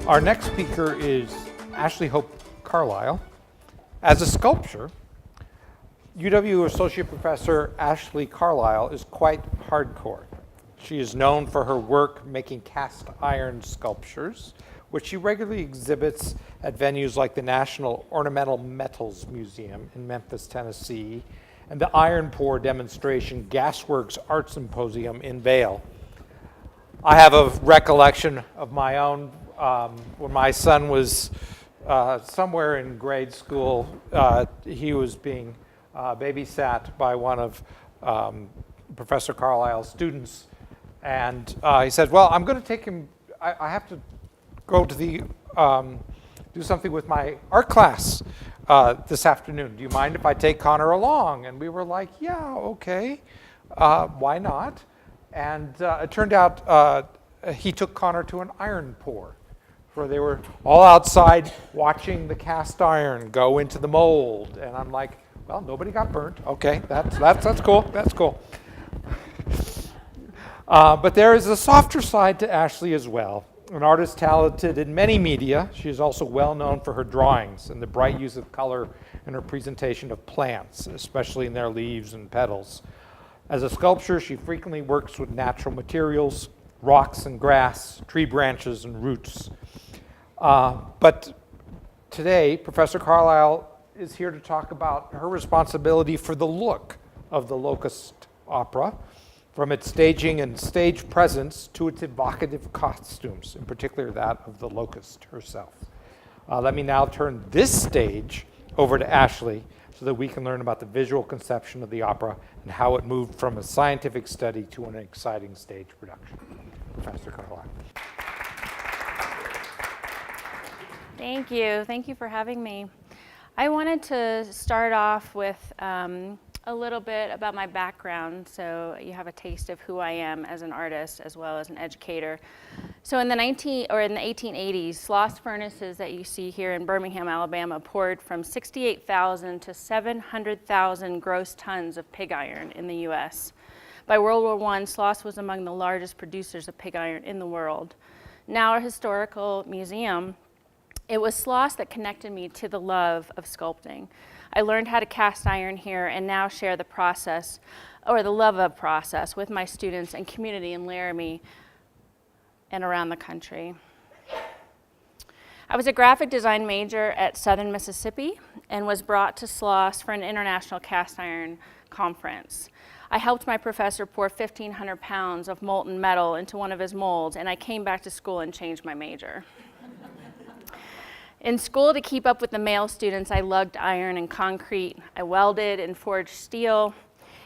Our next speaker is Ashley Carlisle. As a sculptor, UW Associate Professor Ashley Carlisle is quite hardcore. She is known for her work making cast iron sculptures, which she regularly exhibits at venues like the National Ornamental Metals Museum in Memphis, Tennessee, and the Iron Pour demonstration Gasworks Art Symposium in Vail. I have a recollection of my own when my son was somewhere in grade school. He was being babysat by one of Professor Carlisle's students, and he said, well, I'm going to take him, I have to go to the, do something with my art class this afternoon. Do you mind if I take Connor along? And we were like, yeah, okay, why not? And it turned out he took Connor to an iron pour, where they were all outside watching the cast iron go into the mold. And I'm like, well, nobody got burnt. Okay, that's cool, that's cool. But there is a softer side to Ashley as well. An artist talented in many media, she is also well known for her drawings and the bright use of color in her presentation of plants, especially in their leaves and petals. As a sculptor, she frequently works with natural materials, rocks and grass, tree branches and roots. But today, Professor Carlisle is here to talk about her responsibility for the look of the Locust opera, from its staging and stage presence to its evocative costumes, in particular that of the Locust herself. Let me now turn this stage over to Ashley so that we can learn about the visual conception of the opera and how it moved from a scientific study to an exciting stage production. Professor Carlisle. Thank you. Thank you for having me. I wanted to start off with a little bit about my background, so you have a taste of who I am as an artist as well as an educator. So in the 1880s, Sloss furnaces that you see here in Birmingham, Alabama, poured from 68,000 to 700,000 gross tons of pig iron in the U.S. By World War I, Sloss was among the largest producers of pig iron in the world. Now a historical museum, it was Sloss that connected me to the love of sculpting. I learned how to cast iron here and now share the process, or the love of process, with my students and community in Laramie and around the country. I was a graphic design major at Southern Mississippi and was brought to Sloss for an international cast iron conference. I helped my professor pour 1,500 pounds of molten metal into one of his molds, and I came back to school and changed my major. In school, to keep up with the male students, I lugged iron and concrete. I welded and forged steel,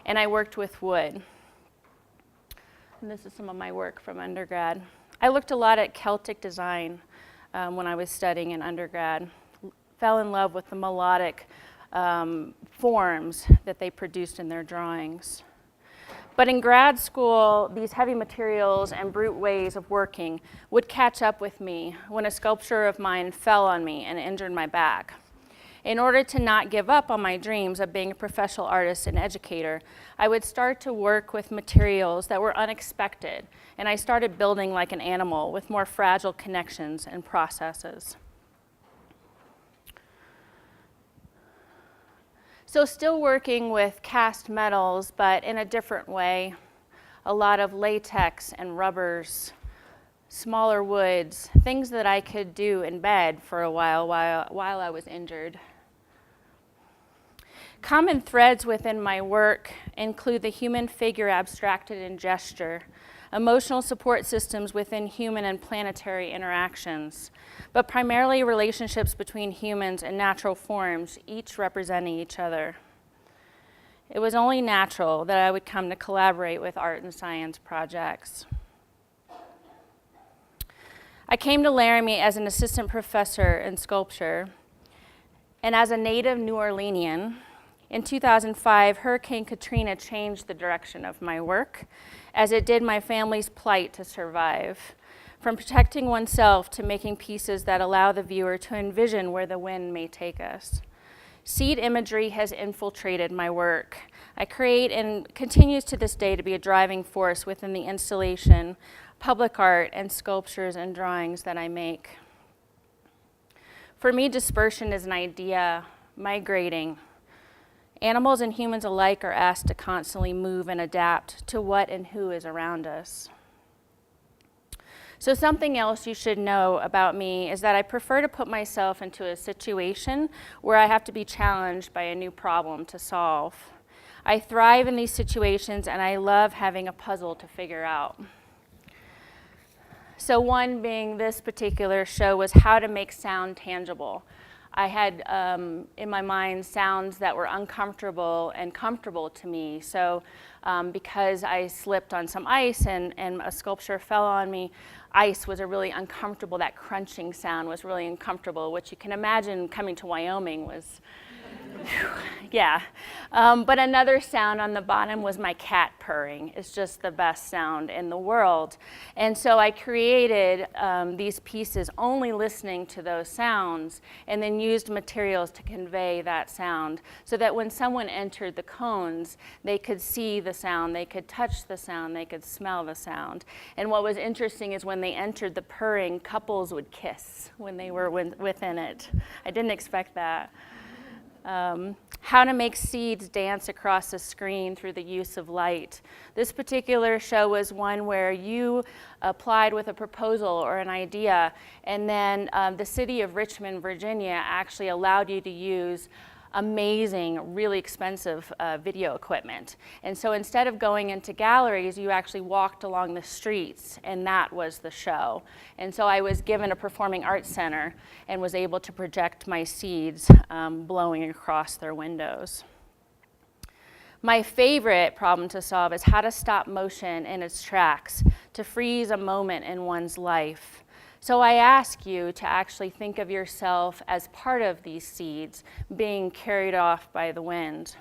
and I worked with wood. And this is some of my work from undergrad. I looked a lot at Celtic design when I was studying in undergrad. Fell in love with the melodic forms that they produced in their drawings. But in grad school, these heavy materials and brute ways of working would catch up with me when a sculpture of mine fell on me and injured my back. In order to not give up on my dreams of being a professional artist and educator, I would start to work with materials that were unexpected, and I started building like an animal with more fragile connections and processes. So still working with cast metals, but in a different way. A lot of latex and rubbers, smaller woods, things that I could do in bed for a while I was injured. Common threads within my work include the human figure abstracted in gesture, emotional support systems within human and planetary interactions, but primarily relationships between humans and natural forms, each representing each other. It was only natural that I would come to collaborate with art and science projects. I came to Laramie as an assistant professor in sculpture, and as a native New Orleanian, in 2005, Hurricane Katrina changed the direction of my work, as it did my family's plight to survive. From protecting oneself to making pieces that allow the viewer to envision where the wind may take us. Seed imagery has infiltrated my work. I create and continues to this day to be a driving force within the installation, public art, and sculptures and drawings that I make. For me, dispersion is an idea, migrating. Animals and humans alike are asked to constantly move and adapt to what and who is around us. So something else you should know about me is that I prefer to put myself into a situation where I have to be challenged by a new problem to solve. I thrive in these situations and I love having a puzzle to figure out. So one being this particular show was how to make sound tangible. I had in my mind sounds that were uncomfortable and comfortable to me. So because I slipped on some ice and a sculpture fell on me, ice was a really uncomfortable, that crunching sound was really uncomfortable, which you can imagine coming to Wyoming was, yeah. But another sound on the bottom was my cat purring. It's just the best sound in the world. And so I created these pieces only listening to those sounds and then used materials to convey that sound so that when someone entered the cones, they could see the sound, they could touch the sound, they could smell the sound. And what was interesting is when they entered the purring, couples would kiss when they were within it. I didn't expect that. How to make seeds dance across the screen through the use of light. This particular show was one where you applied with a proposal or an idea, and then the city of Richmond, Virginia actually allowed you to use amazing, really expensive video equipment. And so instead of going into galleries, you actually walked along the streets, and that was the show. And so I was given a performing arts center and was able to project my seeds blowing across their windows. My favorite problem to solve is how to stop motion in its tracks, to freeze a moment in one's life. So I ask you to actually think of yourself as part of these seeds being carried off by the wind.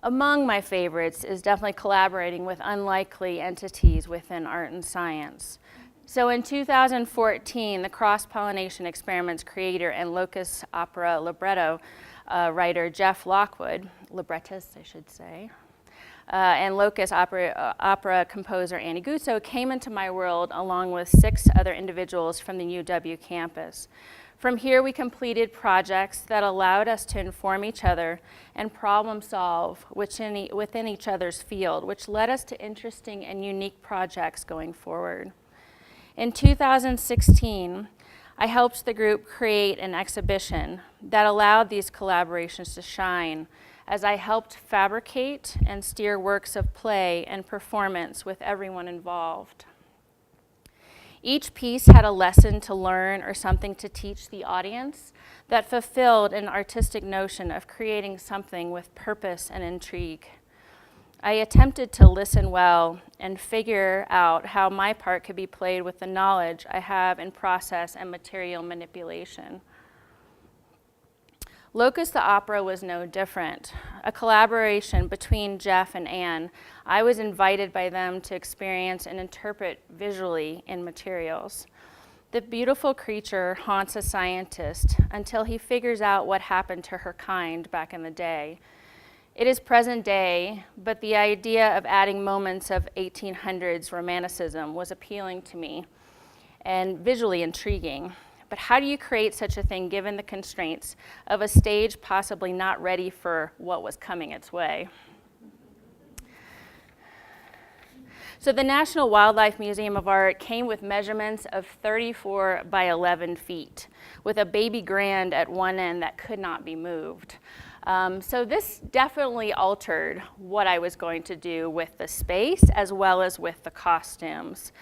Among my favorites is definitely collaborating with unlikely entities within art and science. So in 2014, the cross-pollination experiments creator and Locust opera libretto writer Jeff Lockwood, librettist I should say, and Locust opera composer Annie Gusso came into my world along with 6 other individuals from the UW campus. From here, we completed projects that allowed us to inform each other and problem solve within each other's field, which led us to interesting and unique projects going forward. In 2016, I helped the group create an exhibition that allowed these collaborations to shine as I helped fabricate and steer works of play and performance with everyone involved. Each piece had a lesson to learn or something to teach the audience that fulfilled an artistic notion of creating something with purpose and intrigue. I attempted to listen well and figure out how my part could be played with the knowledge I have in process and material manipulation. Locust the Opera was no different. A collaboration between Jeff and Anne. I was invited by them to experience and interpret visually in materials. The beautiful creature haunts a scientist until he figures out what happened to her kind back in the day. It is present day, but the idea of adding moments of 1800s romanticism was appealing to me and visually intriguing. But how do you create such a thing given the constraints of a stage possibly not ready for what was coming its way? So the National Wildlife Museum of Art came with measurements of 34 by 11 feet, with a baby grand at one end that could not be moved. So this definitely altered what I was going to do with the space as well as with the costumes.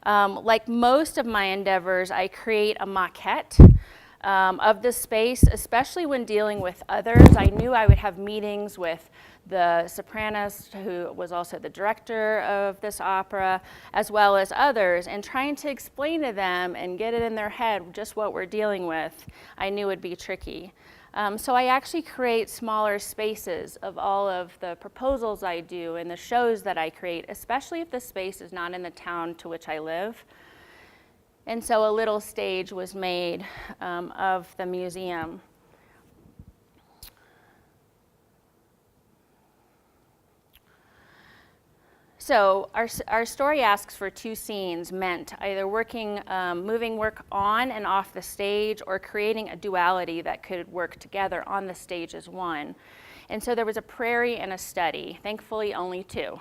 Like most of my endeavors, I create a maquette of the space, especially when dealing with others. I knew I would have meetings with the sopranos, who was also the director of this opera, as well as others, and trying to explain to them and get it in their head just what we're dealing with, I knew would be tricky. So I actually create smaller spaces of all of the proposals I do and the shows that I create, especially if the space is not in the town to which I live. And so a little stage was made of the museum. So our story asks for two scenes meant either moving work on and off the stage, or creating a duality that could work together on the stage as one. And so there was a prairie and a study, thankfully only two.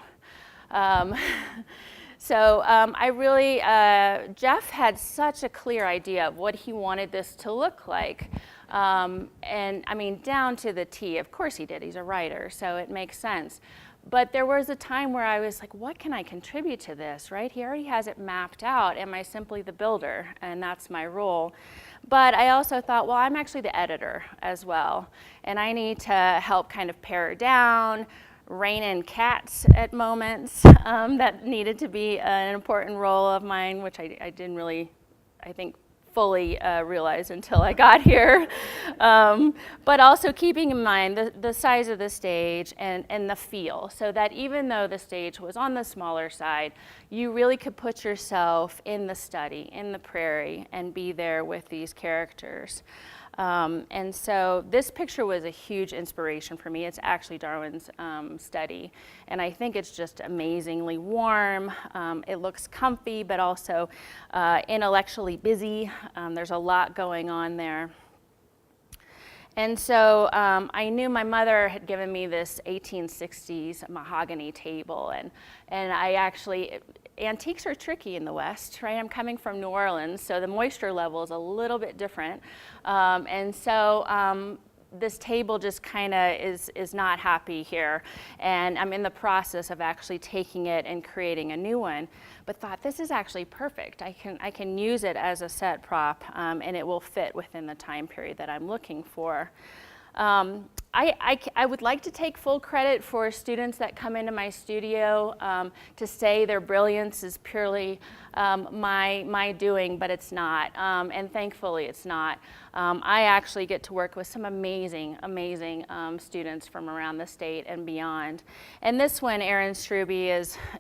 Jeff had such a clear idea of what he wanted this to look like. And I mean, down to the T. Of course he did, he's a writer, so it makes sense. But there was a time where I was like, what can I contribute to this, right? He already has it mapped out. Am I simply the builder? And that's my role. But I also thought, well, I'm actually the editor as well. And I need to help kind of pare down, rein in cats at moments. That needed to be an important role of mine, which I didn't really, I think, fully realize until I got here. But also keeping in mind the size of the stage and the feel, so that even though the stage was on the smaller side, you really could put yourself in the study, in the prairie, and be there with these characters. And so this picture was a huge inspiration for me. It's actually Darwin's study, and I think it's just amazingly warm. It looks comfy, but also intellectually busy. There's a lot going on there. And so I knew my mother had given me this 1860s mahogany table, and I actually, antiques are tricky in the West, right? I'm coming from New Orleans, so the moisture level is a little bit different. This table just kind of is not happy here. And I'm in the process of actually taking it and creating a new one, but thought this is actually perfect. I can use it as a set prop, and it will fit within the time period that I'm looking for. I would like to take full credit for students that come into my studio to say their brilliance is purely my doing, but it's not, and thankfully it's not. I actually get to work with some amazing students from around the state and beyond. And this one, Aaron Struby,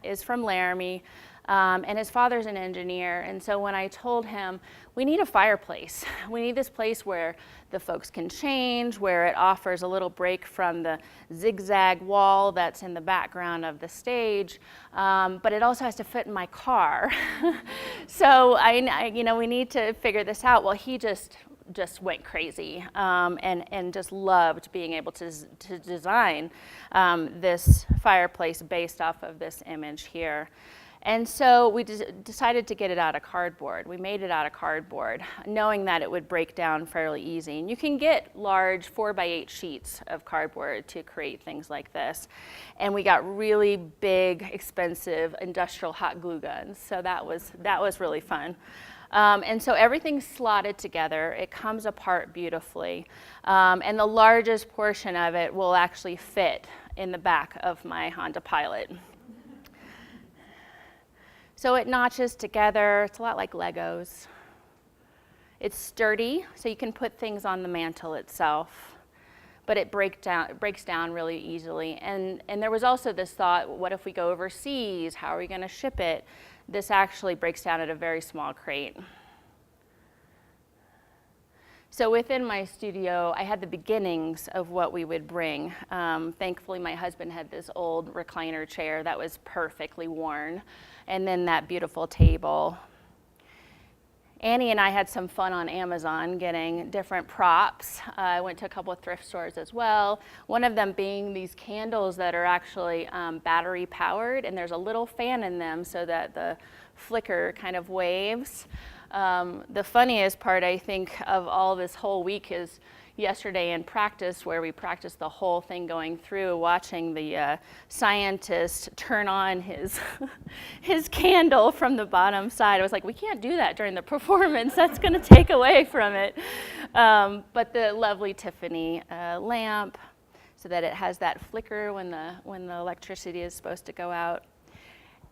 is from Laramie. And his father's an engineer, and so when I told him, we need a fireplace. We need this place where the folks can change, where it offers a little break from the zigzag wall that's in the background of the stage, but it also has to fit in my car. So we need to figure this out. Well, he just went crazy and just loved being able to design this fireplace based off of this image here. And so we decided to get it out of cardboard. We made it out of cardboard, knowing that it would break down fairly easy. And you can get large 4x8 sheets of cardboard to create things like this. And we got really big, expensive industrial hot glue guns. So that was really fun. And so everything's slotted together. It comes apart beautifully. And the largest portion of it will actually fit in the back of my Honda Pilot. So it notches together. It's a lot like Legos. It's sturdy, so you can put things on the mantle itself, but it breaks down really easily. And there was also this thought, what if we go overseas? How are we going to ship it? This actually breaks down at a very small crate. So within my studio, I had the beginnings of what we would bring. Thankfully, my husband had this old recliner chair that was perfectly worn, and then that beautiful table. Annie and I had some fun on Amazon getting different props. I went to a couple of thrift stores as well. One of them being these candles that are actually battery powered, and there's a little fan in them so that the flicker kind of waves. The funniest part, I think, of all this whole week is yesterday in practice, where we practiced the whole thing going through, watching the scientist turn on his candle from the bottom side. I was like, we can't do that during the performance. That's going to take away from it. But the lovely Tiffany lamp, so that it has that flicker when the electricity is supposed to go out.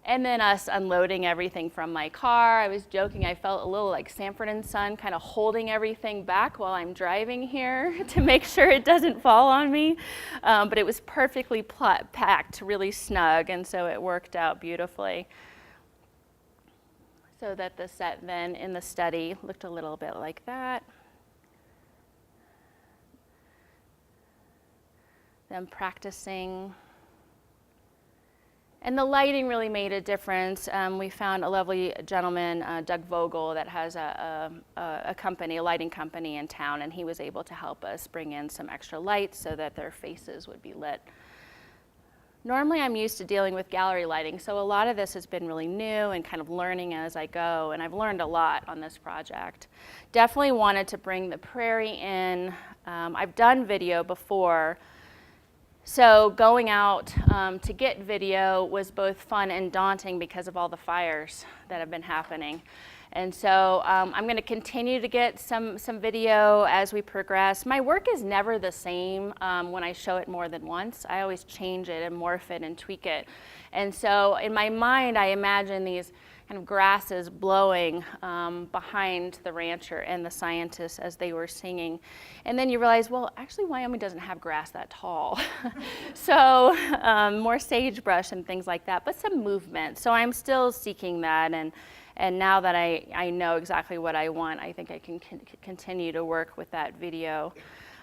And then us unloading everything from my car. I was joking, I felt a little like Sanford and Son, kind of holding everything back while I'm driving here to make sure it doesn't fall on me. But it was perfectly packed, really snug, and so it worked out beautifully. so that the set then in the study looked a little bit like that. Them practicing. And the lighting really made a difference. We found a lovely gentleman, Doug Vogel, that has a company, a lighting company in town, and he was able to help us bring in some extra lights so that their faces would be lit. Normally I'm used to dealing with gallery lighting, so a lot of this has been really new and kind of learning as I go, and I've learned a lot on this project. Definitely wanted to bring the prairie in. I've done video before, so going out to get video was both fun and daunting because of all the fires that have been happening. And so I'm going to continue to get some video as we progress. My work is never the same when I show it more than once. I always change it and morph it and tweak it. And so in my mind, I imagine these kind of grasses blowing behind the rancher and the scientists as they were singing. And then you realize, well, actually Wyoming doesn't have grass that tall. So more sagebrush and things like that, but some movement. So I'm still seeking that, and now that I know exactly what I want, I think I can continue to work with that video.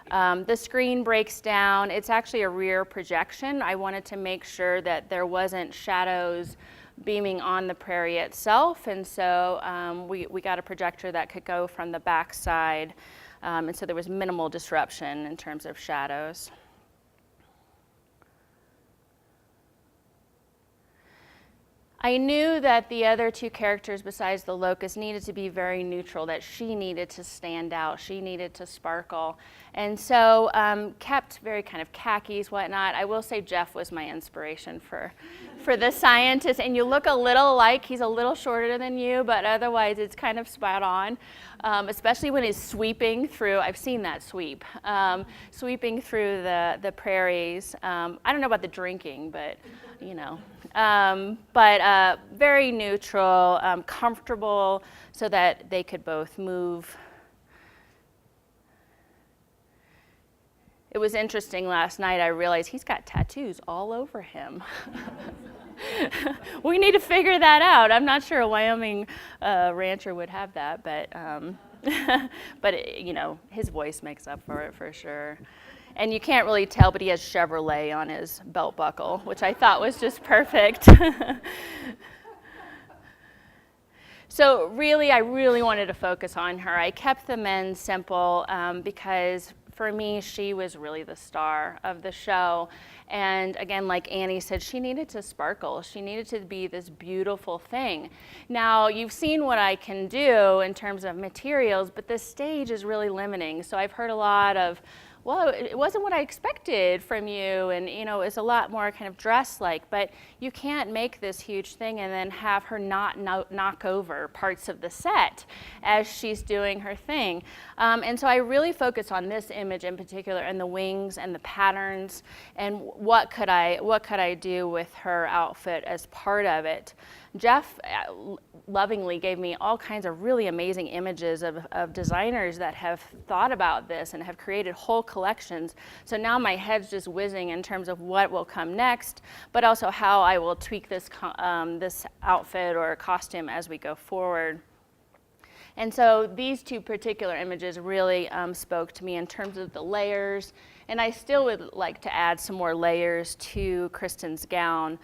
The screen breaks down. It's actually a rear projection. I wanted to make sure that there wasn't shadows beaming on the prairie itself, and so we got a projector that could go from the back side, and so there was minimal disruption in terms of shadows. I knew that the other two characters besides the Locust needed to be very neutral, that she needed to stand out, she needed to sparkle. And so kept very kind of khakis, whatnot. I will say Jeff was my inspiration for the scientist, and you look a little alike. He's a little shorter than you, but otherwise it's kind of spot on, especially when he's sweeping through. I've seen that sweep, sweeping through the prairies. I don't know about the drinking, but you know. But very neutral, comfortable, so that they could both move. It was interesting last night, I realized he's got tattoos all over him. We need to figure that out. I'm not sure a Wyoming rancher would have that, but, but you know, his voice makes up for it for sure. And you can't really tell, but he has Chevrolet on his belt buckle, which I thought was just perfect. So really, I really wanted to focus on her. I kept the men simple because for me, she was really the star of the show. And again, like Annie said, she needed to sparkle. She needed to be this beautiful thing. Now, you've seen what I can do in terms of materials, but this stage is really limiting. So I've heard a lot of, well, it wasn't what I expected from you, and you know, it's a lot more kind of dress-like, but you can't make this huge thing and then have her not knock over parts of the set as she's doing her thing. And so I really focused on this image in particular, and the wings and the patterns, and what could I do with her outfit as part of it. Jeff lovingly gave me all kinds of really amazing images of designers that have thought about this and have created whole collections. So now my head's just whizzing in terms of what will come next, but also how I will tweak this outfit or costume as we go forward. And so these two particular images really spoke to me in terms of the layers, and I still would like to add some more layers to Kristen's gown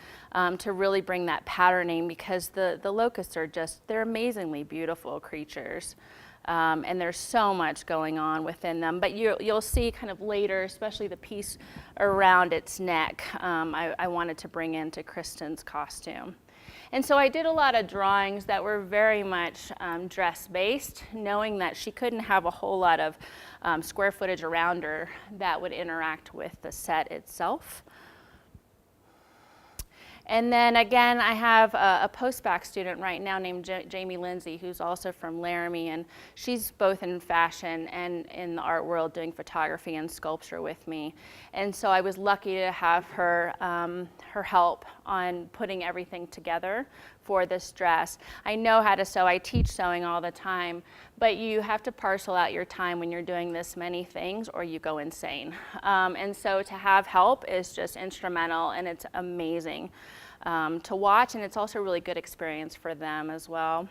to really bring that patterning, because the locusts are they're amazingly beautiful creatures. And there's so much going on within them. But you'll see kind of later, especially the piece around its neck, I wanted to bring into Kristen's costume. And so I did a lot of drawings that were very much dress-based, knowing that she couldn't have a whole lot of square footage around her that would interact with the set itself. And then again, I have a postbac student right now named Jamie Lindsay, who's also from Laramie, and she's both in fashion and in the art world doing photography and sculpture with me. And so I was lucky to have her help on putting everything together for this dress. I know how to sew. I teach sewing all the time, but you have to parcel out your time when you're doing this many things, or you go insane. And so to have help is just instrumental, and it's amazing to watch, and it's also a really good experience for them as well.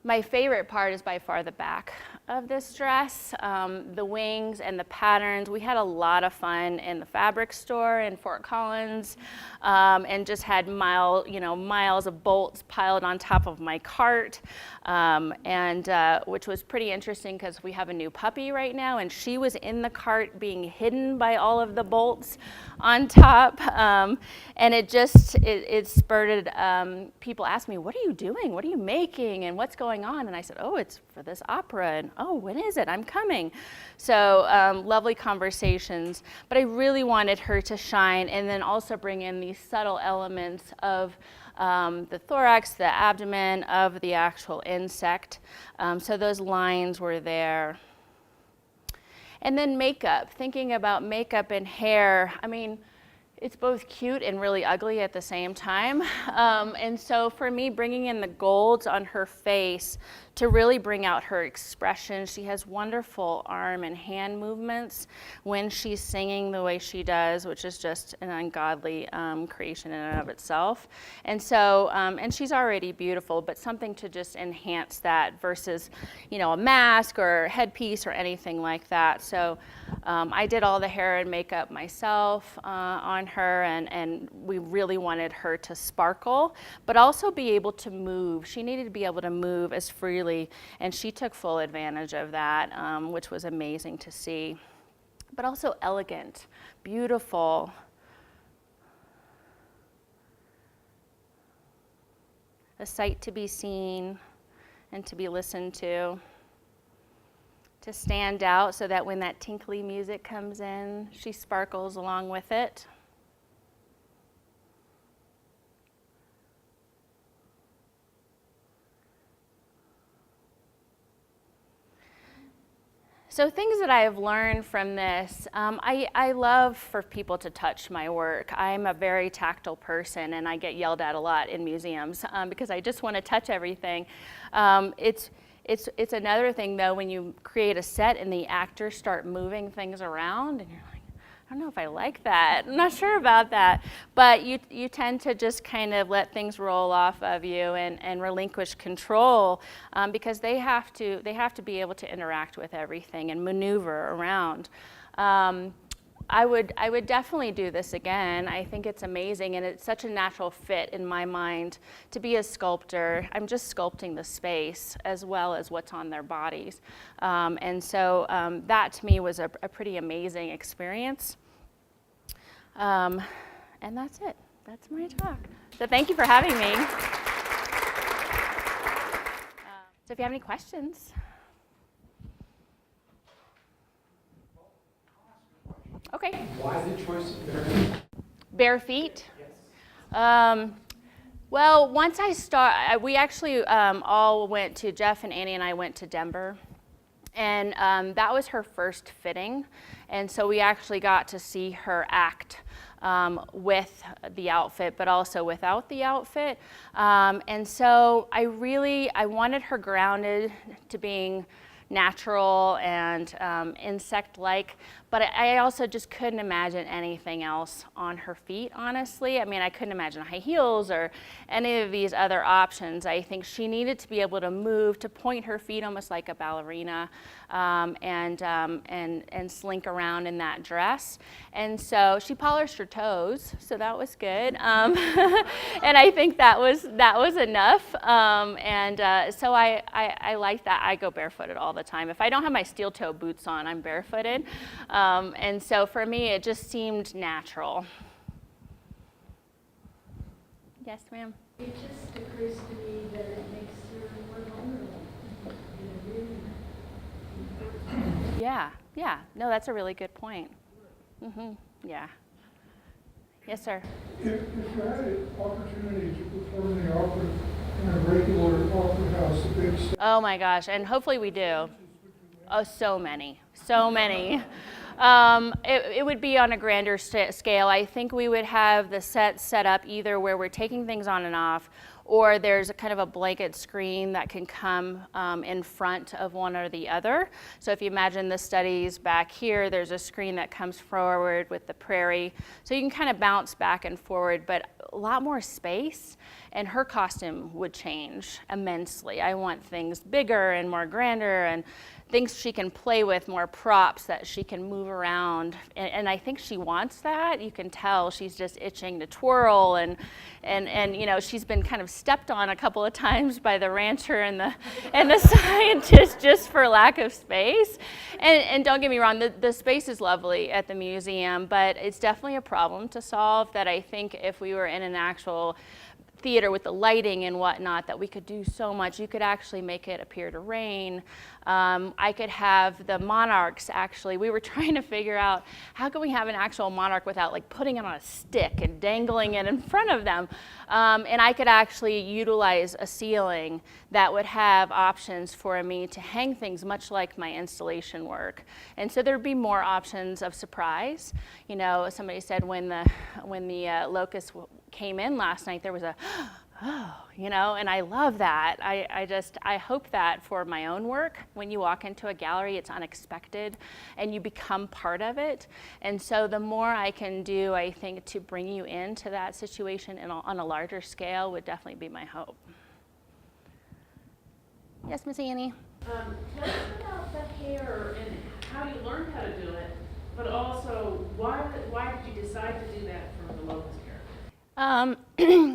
My favorite part is by far the back of this dress, the wings and the patterns. We had a lot of fun in the fabric store in Fort Collins, and just had miles of bolts piled on top of my cart, which was pretty interesting because we have a new puppy right now, and she was in the cart being hidden by all of the bolts on top, and it spurted. People asked me, "What are you doing? What are you making? And what's going on?" And I said, "Oh, it's for this opera." And, "Oh, when is it? I'm coming." So lovely conversations. But I really wanted her to shine, and then also bring in these subtle elements of the thorax, the abdomen of the actual insect. So those lines were there. And then makeup, thinking about makeup and hair. I mean, it's both cute and really ugly at the same time. And so for me, bringing in the golds on her face to really bring out her expression. She has wonderful arm and hand movements when she's singing the way she does, which is just an ungodly creation in and of itself. And so, and she's already beautiful, but something to just enhance that versus, a mask or headpiece or anything like that. So I did all the hair and makeup myself on her, and we really wanted her to sparkle, but also be able to move. She needed to be able to move as freely, and she took full advantage of that, which was amazing to see. But also elegant, beautiful. A sight to be seen and to be listened to stand out so that when that tinkly music comes in, she sparkles along with it. So things that I have learned from this, I love for people to touch my work. I'm a very tactile person, and I get yelled at a lot in museums because I just want to touch everything. It's another thing, though, when you create a set and the actors start moving things around, and you're like, I don't know if I like that. I'm not sure about that. But you tend to just kind of let things roll off of you and relinquish control because they have to be able to interact with everything and maneuver around. I would definitely do this again. I think it's amazing, and it's such a natural fit in my mind to be a sculptor. I'm just sculpting the space as well as what's on their bodies. And so that to me was a pretty amazing experience. And that's it. That's my talk. So thank you for having me. So if you have any questions. Okay. Why the choice of bare feet? Bare feet? Yes. Well, once we actually all went to, Jeff and Annie and I went to Denver. And that was her first fitting. And so we actually got to see her act with the outfit, but also without the outfit. And so I wanted her grounded to being natural and insect-like, but I also just couldn't imagine anything else on her feet, honestly. I mean, I couldn't imagine high heels or any of these other options. I think she needed to be able to move, to point her feet almost like a ballerina, and slink around in that dress. And so she polished her toes, so that was good. And I think that was enough. So I like that. I go barefooted all the time. If I don't have my steel toe boots on, I'm barefooted. And so for me, it just seemed natural. Yes, ma'am? It just occurs to me that it makes her more vulnerable. Yeah. No, that's a really good point. Yeah. Yes, sir. If you had an opportunity to perform the opera in a regular opera house, a big stage, Oh my gosh, and hopefully we do. Oh, so many. It would be on a grander scale. I think we would have the set up either where we're taking things on and off, or there's a kind of a blanket screen that can come in front of one or the other. So if you imagine the studies back here, there's a screen that comes forward with the prairie. So you can kind of bounce back and forward, but a lot more space, and her costume would change immensely. I want things bigger and more grander, and things she can play with, more props that she can move around. And I think she wants that. You can tell she's just itching to twirl, and you know, she's been kind of stepped on a couple of times by the rancher and the scientist just for lack of space. And don't get me wrong, the space is lovely at the museum, but it's definitely a problem to solve that I think if we were in an actual theater with the lighting and whatnot, that we could do so much. You could actually make it appear to rain. I could have the monarchs actually, we were trying to figure out how can we have an actual monarch without like putting it on a stick and dangling it in front of them. And I could actually utilize a ceiling that would have options for me to hang things much like my installation work. And so there'd be more options of surprise. You know, somebody said when the Locust came in last night, there was a, oh, you know, and I love that. I hope that for my own work, when you walk into a gallery, it's unexpected and you become part of it. And so the more I can do, I think, to bring you into that situation and on a larger scale would definitely be my hope. Yes, Miss Annie? Tell us about the hair and how you learned how to do it, but also why did you decide to do that for the Locust hair?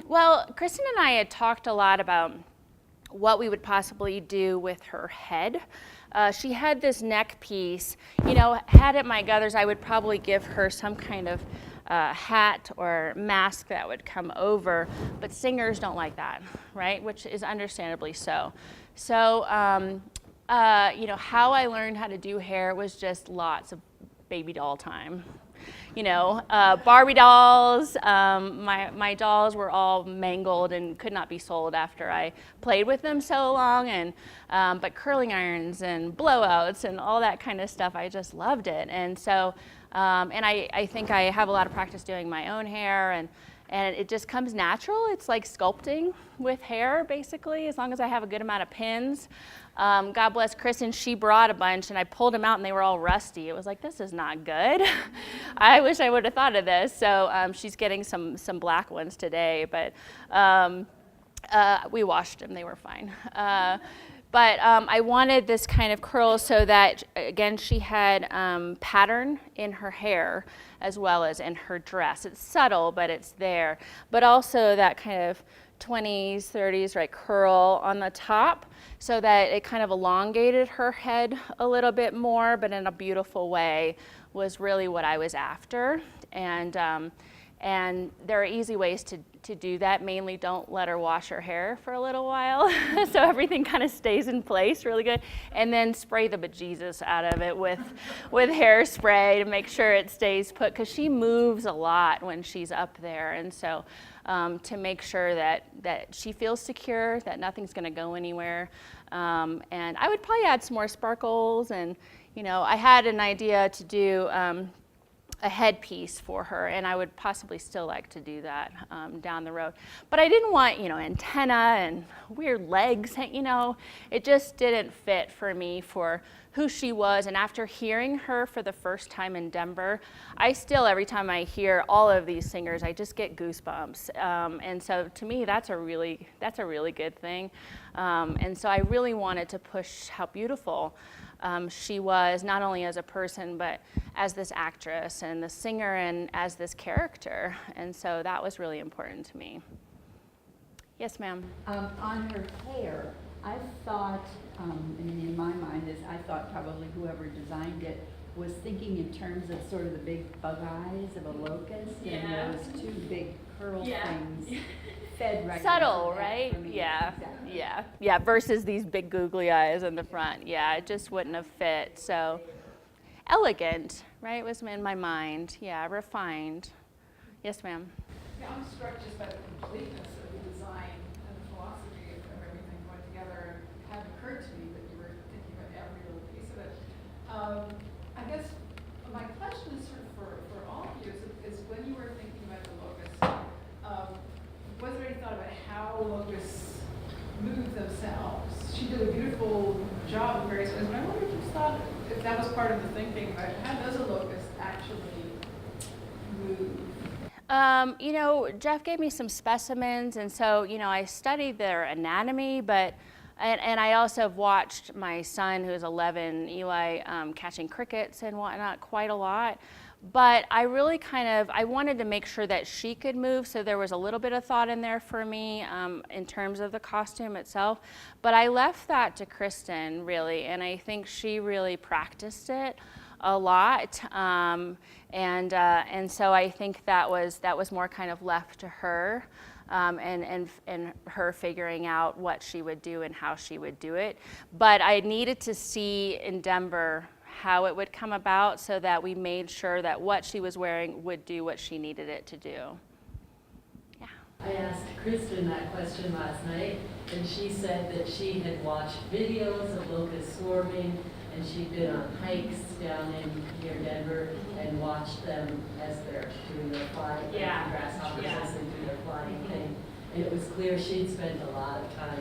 Well, Kristen and I had talked a lot about what we would possibly do with her head. She had this neck piece, you know, had it my guthers, I would probably give her some kind of hat or mask that would come over, but singers don't like that, right? Which is understandably so. So, you know, how I learned how to do hair was just lots of baby doll time. You know, Barbie dolls, my dolls were all mangled and could not be sold after I played with them so long, and but curling irons and blowouts and all that kind of stuff, I just loved it. And so, and I think I have a lot of practice doing my own hair, and it just comes natural. It's like sculpting with hair, basically, as long as I have a good amount of pins. God bless Kristen, she brought a bunch, and I pulled them out, and they were all rusty. It was like, this is not good. I wish I would have thought of this. So she's getting some black ones today, but we washed them. They were fine. But I wanted this kind of curl so that, again, she had pattern in her hair as well as in her dress. It's subtle, but it's there. But also that kind of 20s, 30s, right, curl on the top so that it kind of elongated her head a little bit more, but in a beautiful way was really what I was after. And there are easy ways to do that. Mainly don't let her wash her hair for a little while so everything kind of stays in place really good. And then spray the bejesus out of it with hairspray to make sure it stays put, because she moves a lot when she's up there. And so to make sure that she feels secure, that nothing's going to go anywhere. And I would probably add some more sparkles. And, you know, I had an idea to do a headpiece for her, and I would possibly still like to do that down the road. But I didn't want, you know, antenna and weird legs, you know. It just didn't fit for me for who she was. And after hearing her for the first time in Denver, I still, every time I hear all of these singers, I just get goosebumps. And so to me, that's a really good thing. And so I really wanted to push how beautiful she was, not only as a person, but as this actress and the singer and as this character. And so that was really important to me. Yes, ma'am. On her hair, I thought, in my mind, I thought probably whoever designed it was thinking in terms of sort of the big bug eyes of a locust, and those two big curl things fed right Subtle, into that right? for me. Yeah, Exactly. yeah, versus these big googly eyes in the front. Yeah, it just wouldn't have fit. So elegant, right, was in my mind. Yeah, refined. Yes, ma'am. Yeah, I'm struck just by the completeness of the design and the philosophy of everything going together. It hadn't occurred to me that you were thinking about every little piece of it. I guess my question is sort of for all of you is when you were thinking about the Locust, was there any thought about how locusts move themselves? She did a beautiful job in various ways, but I wonder if you thought if that was part of the thinking about how does a locust actually move? You know, Jeff gave me some specimens, and so, you know, I studied their anatomy, but, and I also have watched my son, who's 11, Eli, catching crickets and whatnot quite a lot. But I really I wanted to make sure that she could move, so there was a little bit of thought in there for me in terms of the costume itself. But I left that to Kristen, really, and I think she really practiced it a lot. And so I think that was more kind of left to her, and her figuring out what she would do and how she would do it. But I needed to see in Denver how it would come about, so that we made sure that what she was wearing would do what she needed it to do. Yeah. I asked Kristen that question last night, and she said that she had watched videos of locusts swarming, and she'd been on hikes down in near Denver and watched them as they're doing their flying, Yeah. grasshoppers Yeah. as they do their flying thing. And it was clear she'd spent a lot of time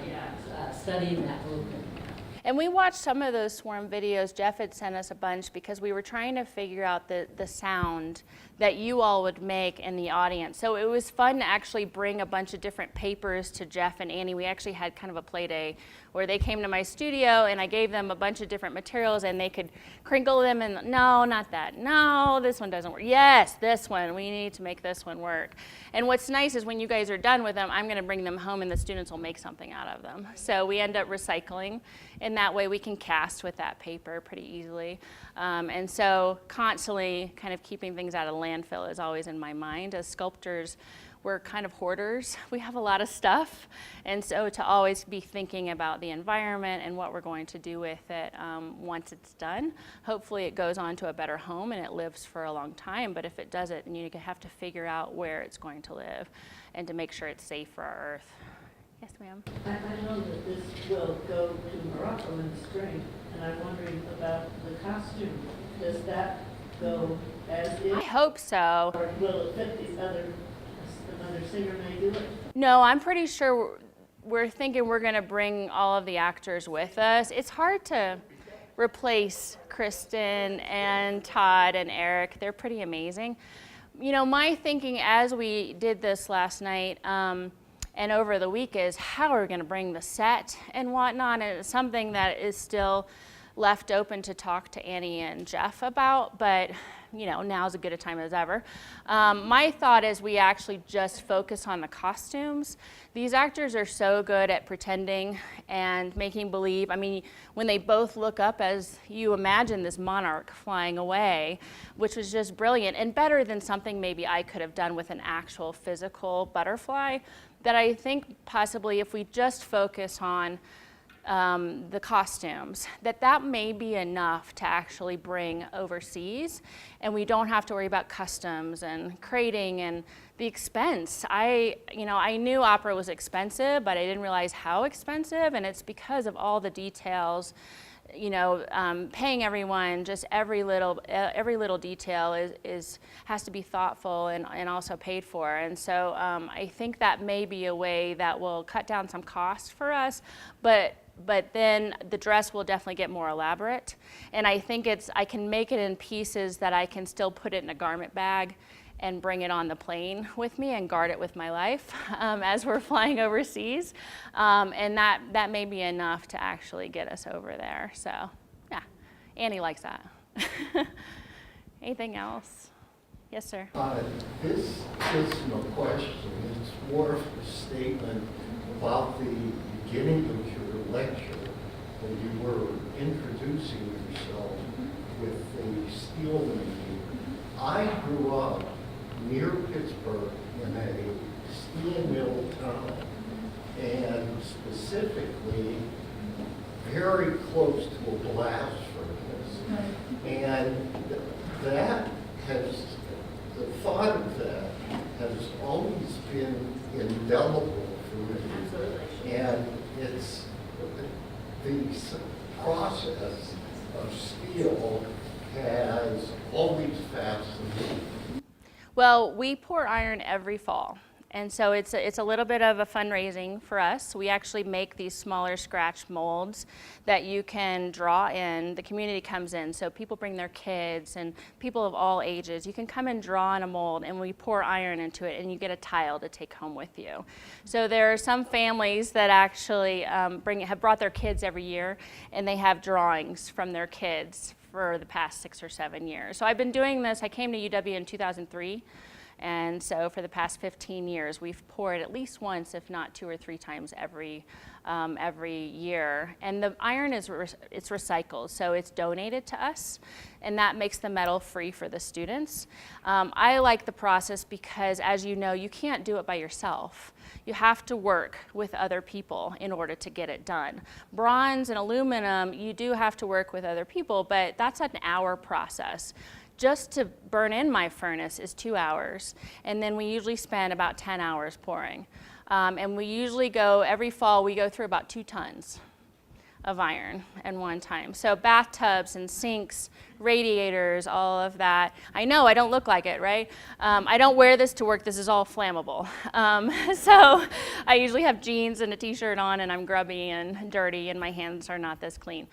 studying that movement. And we watched some of those swarm videos. Jeff had sent us a bunch because we were trying to figure out the sound that you all would make in the audience. So it was fun to actually bring a bunch of different papers to Jeff and Annie. We actually had kind of a play day where they came to my studio and I gave them a bunch of different materials and they could crinkle them and, no, not that. No, this one doesn't work. Yes, this one. We need to make this one work. And what's nice is when you guys are done with them, I'm going to bring them home and the students will make something out of them. So we end up recycling, and that way we can cast with that paper pretty easily. And so constantly kind of keeping things out of landfill is always in my mind. As sculptors, we're kind of hoarders. We have a lot of stuff. And so to always be thinking about the environment and what we're going to do with it once it's done. Hopefully it goes on to a better home and it lives for a long time. But if it doesn't, then you have to figure out where it's going to live and to make sure it's safe for our earth. Yes, ma'am. I know that this will go to Morocco in the spring, and I'm wondering about the costume. Does that go as is? I hope so. Or will it fit another singer may do it? No, I'm pretty sure we're thinking we're going to bring all of the actors with us. It's hard to replace Kristen and Todd and Eric. They're pretty amazing. You know, my thinking as we did this last night and over the week is how are we going to bring the set and whatnot, and it's something that is still left open to talk to Annie and Jeff about, but you know, now's as good a time as ever. My thought is we actually just focus on the costumes. These actors are so good at pretending and making believe. I mean, when they both look up as you imagine this monarch flying away, which was just brilliant and better than something maybe I could have done with an actual physical butterfly, that I think possibly if we just focus on the costumes, that may be enough to actually bring overseas, and we don't have to worry about customs and crating and the expense. I knew opera was expensive, but I didn't realize how expensive, and it's because of all the details. You know, paying everyone, just every little detail has to be thoughtful and also paid for. And so I think that may be a way that will cut down some costs for us, but then the dress will definitely get more elaborate. And I think I can make it in pieces that I can still put it in a garment bag and bring it on the plane with me and guard it with my life as we're flying overseas. And that may be enough to actually get us over there. So yeah, Annie likes that. Anything else? Yes, sir. This isn't a question, it's more of a statement about the beginning of your lecture when you were introducing yourself with the steel making. I grew up near Pittsburgh in a steel mill town, and specifically very close to a blast furnace. And the thought of that has always been indelible for me. Absolutely. And it's the process of steel has always fascinated me. Well, we pour iron every fall. And so it's a little bit of a fundraising for us. We actually make these smaller scratch molds that you can draw in. The community comes in, so people bring their kids and people of all ages. You can come and draw in a mold, and we pour iron into it, and you get a tile to take home with you. So there are some families that actually have brought their kids every year, and they have drawings from their kids for the past 6 or 7 years. So I've been doing this. I came to UW in 2003. And so for the past 15 years, we've poured at least once, if not 2 or 3 times every year. And the iron it's recycled, so it's donated to us, and that makes the metal free for the students. I like the process because, as you know, you can't do it by yourself. You have to work with other people in order to get it done. Bronze and aluminum, you do have to work with other people, but that's an hour process. Just to burn in my furnace is 2 hours, and then we usually spend about 10 hours pouring. And we usually every fall, we go through about 2 tons of iron at one time. So bathtubs and sinks, radiators, all of that. I know I don't look like it, right? I don't wear this to work. This is all flammable. So I usually have jeans and a t-shirt on, and I'm grubby and dirty, and my hands are not this clean.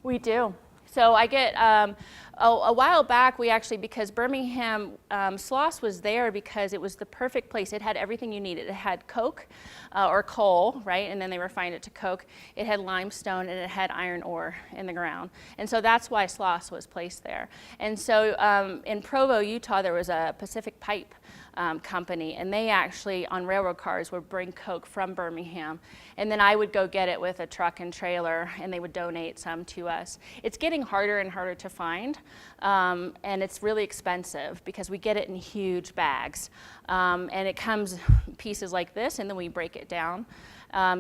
We do. So I get, a while back, we actually, because Birmingham, Sloss was there because it was the perfect place. It had everything you needed. It had coke or coal, right? And then they refined it to coke. It had limestone, and it had iron ore in the ground. And so that's why Sloss was placed there. And so in Provo, Utah, there was a Pacific Pipe company, and they actually, on railroad cars, would bring coke from Birmingham, and then I would go get it with a truck and trailer, and they would donate some to us. It's getting harder and harder to find, and it's really expensive because we get it in huge bags, and it comes pieces like this, and then we break it down.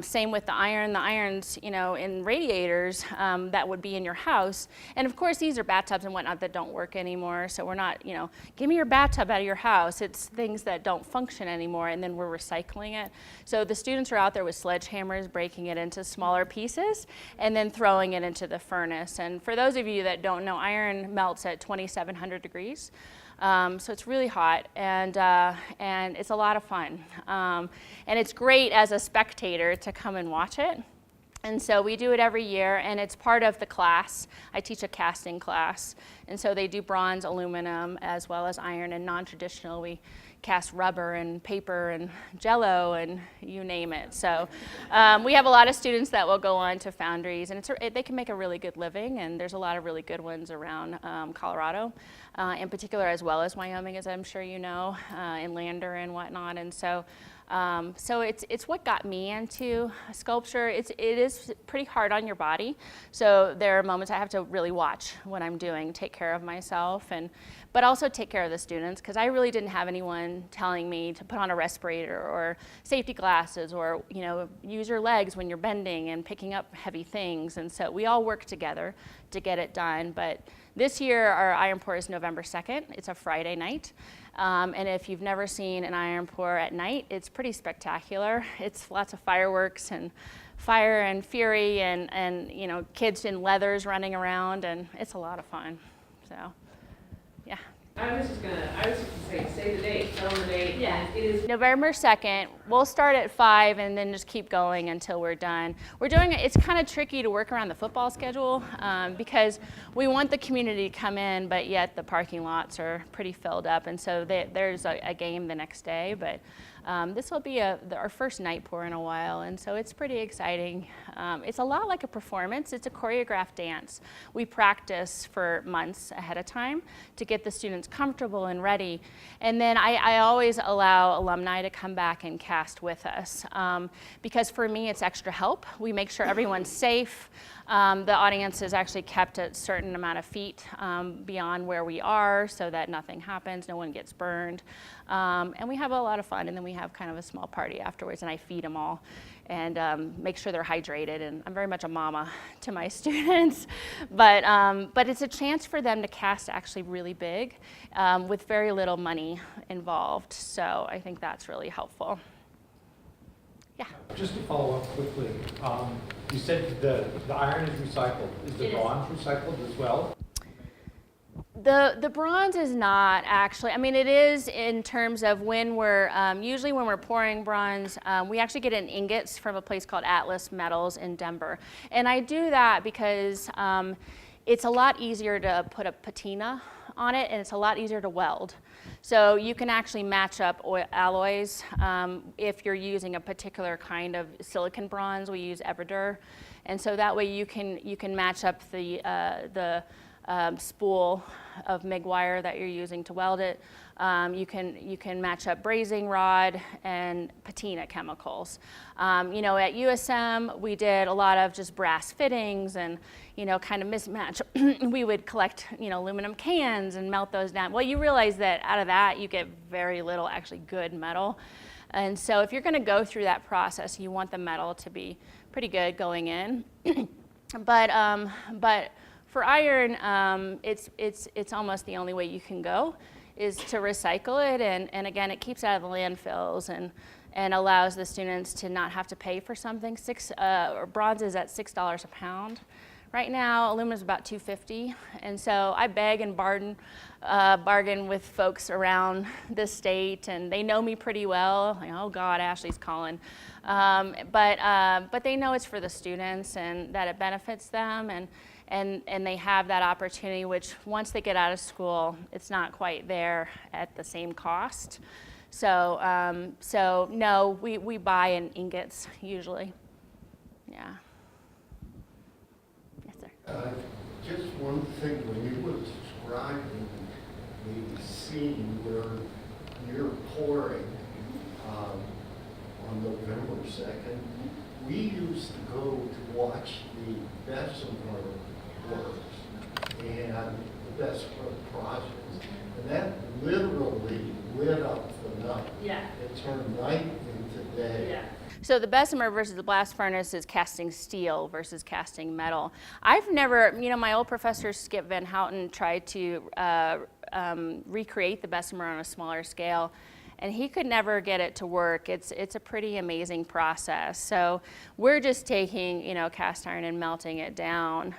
Same with the iron. The iron's, in radiators that would be in your house. And of course, these are bathtubs and whatnot that don't work anymore. So we're not, give me your bathtub out of your house. It's things that don't function anymore, and then we're recycling it. So the students are out there with sledgehammers, breaking it into smaller pieces, and then throwing it into the furnace. And for those of you that don't know, iron melts at 2,700 degrees. So it's really hot, and it's a lot of fun. And it's great as a spectator to come and watch it. And so we do it every year, and it's part of the class. I teach a casting class, and so they do bronze, aluminum, as well as iron, and non-traditional. We cast rubber and paper and Jell-O and you name it. So we have a lot of students that will go on to foundries, and they can make a really good living, and there's a lot of really good ones around Colorado in particular, as well as Wyoming, as I'm sure you know, in Lander and whatnot. And so it's what got me into sculpture. It is pretty hard on your body. So there are moments I have to really watch what I'm doing, take care of myself, but also take care of the students, because I really didn't have anyone telling me to put on a respirator or safety glasses or use your legs when you're bending and picking up heavy things. And so we all work together to get it done. But this year our iron pour is November 2nd. It's a Friday night. And if you've never seen an iron pour at night, it's pretty spectacular. It's lots of fireworks and fire and fury and kids in leathers running around, and it's a lot of fun. So, yeah. I was just gonna say the date, tell them the date. Yeah. It is November 2nd. We'll start at 5 and then just keep going until we're done. It's kind of tricky to work around the football schedule because we want the community to come in, but yet the parking lots are pretty filled up, and so there's a game the next day. But this will be our first night pour in a while, and so it's pretty exciting. It's a lot like a performance. It's a choreographed dance. We practice for months ahead of time to get the students comfortable and ready. And then I always allow alumni to come back and cast with us because for me it's extra help. We make sure everyone's safe. The audience is actually kept a certain amount of feet beyond where we are so that nothing happens, no one gets burned. And we have a lot of fun, and then we have kind of a small party afterwards, and I feed them all and make sure they're hydrated. And I'm very much a mama to my students, but it's a chance for them to cast actually really big with very little money involved. So I think that's really helpful. Yeah. Just to follow up quickly, you said the iron is recycled. Is the bronze recycled as well? The bronze is not actually, I mean, it is in terms of when we're, usually when we're pouring bronze, we actually get it in ingots from a place called Atlas Metals in Denver. And I do that because it's a lot easier to put a patina on it, and it's a lot easier to weld. So you can actually match up alloys if you're using a particular kind of silicon bronze. We use Evidur, and so that way you can match up the spool of MIG wire that you're using to weld it. You can match up brazing rod and patina chemicals. You know, at USM we did a lot of just brass fittings and, you know, kind of mismatch. We would collect, you know, aluminum cans and melt those down. Well, you realize that out of that you get very little actually good metal. And so if you're going to go through that process, you want the metal to be pretty good going in. but for iron, it's almost the only way you can go is to recycle it, and again, it keeps it out of the landfills and allows the students to not have to pay for something. Bronze is at $6 a pound. Right now, aluminum is about $2.50, and so I beg and bargain with folks around the state, and they know me pretty well. Like, oh God, Ashley's calling. But they know it's for the students and that it benefits them, and they have that opportunity, which once they get out of school, it's not quite there at the same cost. So no, we buy in ingots usually. Yeah. Yes, sir. Just one thing, when you were describing the scene where you're pouring on November 2nd, we used to go to watch the Bessemer works and the Bessemer projects, and that literally lit up the night. Yeah. It turned night into day. Yeah. So the Bessemer versus the blast furnace is casting steel versus casting metal. I've never, you know, my old professor Skip Van Houten tried to recreate the Bessemer on a smaller scale, and he could never get it to work. It's a pretty amazing process. So we're just taking, you know, cast iron and melting it down.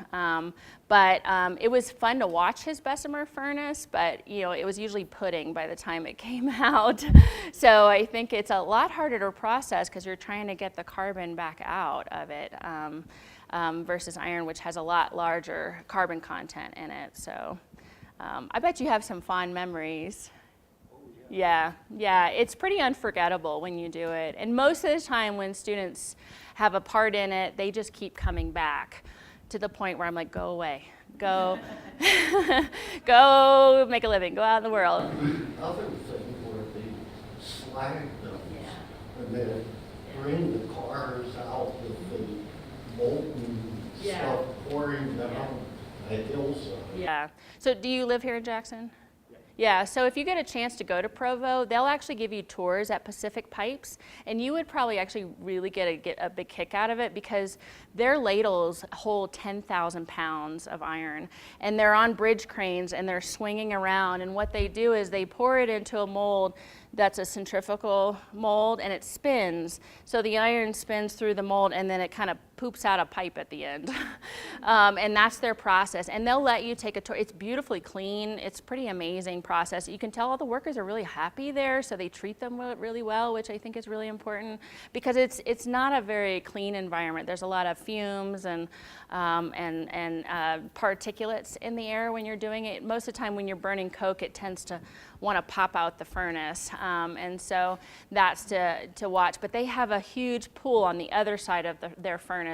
But it was fun to watch his Bessemer furnace, but, you know, it was usually pudding by the time it came out. So I think it's a lot harder to process because you're trying to get the carbon back out of it versus iron, which has a lot larger carbon content in it. So I bet you have some fond memories. Yeah, it's pretty unforgettable when you do it. And most of the time when students have a part in it, they just keep coming back to the point where I'm like, go away, go, go make a living, go out in the world. The other thing were the slag dumps, and then bring the cars out with the molten stuff pouring down a hillside. Yeah, so do you live here in Jackson? Yeah, so if you get a chance to go to Provo, they'll actually give you tours at Pacific Pipes, and you would probably actually really get a big kick out of it because their ladles hold 10,000 pounds of iron, and they're on bridge cranes, and they're swinging around, and what they do is they pour it into a mold that's a centrifugal mold, and it spins. So the iron spins through the mold, and then it kind of poops out a pipe at the end. And that's their process. And they'll let you take a tour. It's beautifully clean. It's a pretty amazing process. You can tell all the workers are really happy there, so they treat them really well, which I think is really important because it's not a very clean environment. There's a lot of fumes and particulates in the air when you're doing it. Most of the time when you're burning coke, it tends to want to pop out the furnace, and so that's to watch. But they have a huge pool on the other side of their furnace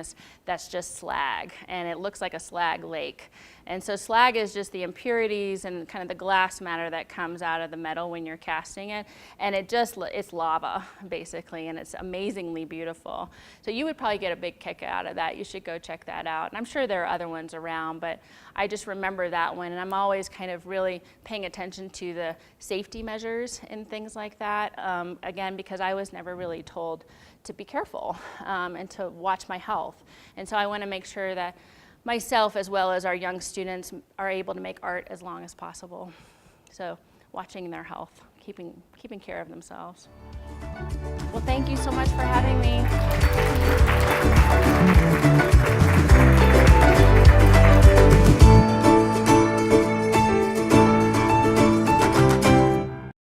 that's just slag, and it looks like a slag lake. And so slag is just the impurities and kind of the glass matter that comes out of the metal when you're casting it, and it's lava basically, and it's amazingly beautiful. So you would probably get a big kick out of that. You should go check that out. And I'm sure there are other ones around, but I just remember that one, and I'm always kind of really paying attention to the safety measures and things like that, again, because I was never really told to be careful and to watch my health. And so I want to make sure that myself as well as our young students are able to make art as long as possible. So watching their health, keeping care of themselves. Well, thank you so much for having me.